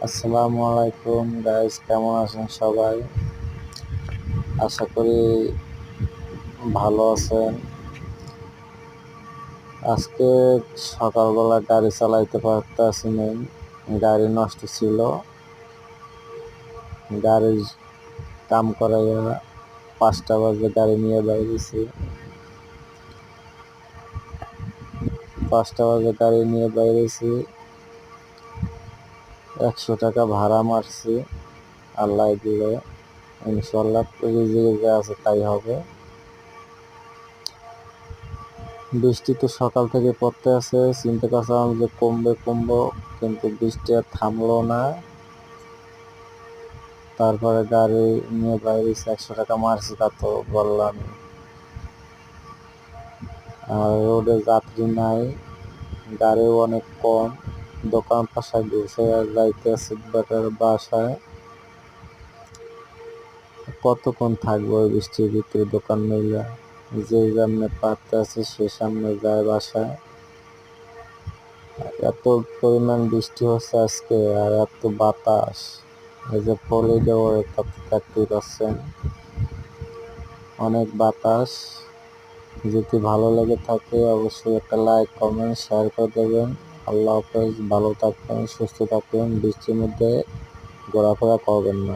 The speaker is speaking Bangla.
আসসালামু আলাইকুম গাইস, কেমন আছেন সবাই? আশা করি ভালো আছেন। আজকে সকালবেলা গাড়ি চালাইতে পারতেছি না, গাড়ি নষ্ট ছিল। গাড়ির কাম করাইয়া 5টা বাজে গাড়ি নিয়ে বাইরেছি। 100 টাকা ভাড়া মারছি। আল্লাহ দিলে ইনশাল্লাহ রিজিকে যা আছে তাই হবে। বৃষ্টি তো সকাল থেকে পড়তে আছে, চিন্তা করছিলাম যে কমবো, কিন্তু বৃষ্টি আর থামলো না। তারপরে গাড়ি নিয়ে বাইরে 100 টাকা মারছি, তা তো বললাম। আর রোডে যাত্রী নাই, গাড়িও অনেক কম। দোকান পাশায় ঘুষে যাইতেছে বাসায়। কতক্ষণ থাকবো ওই বৃষ্টির ভিতরে দোকান মিলে? যে সামনে পারতে আছে সে সামনে যায় বাসায়। এত পরিমাণ বৃষ্টি হচ্ছে আজকে, আর এত বাতাস। এই যে পলিটা ওরে দেখতেই পাচ্ছেন, অনেক বাতাস। যদি ভালো লেগে থাকে অবশ্যই একটা লাইক, কমেন্ট, শেয়ার করে দেবেন। আল্লাহ হাফেজ, ভালো থাকবেন, সুস্থ থাকবেন। বৃষ্টির মধ্যে ঘোরাফেরা করবেন না।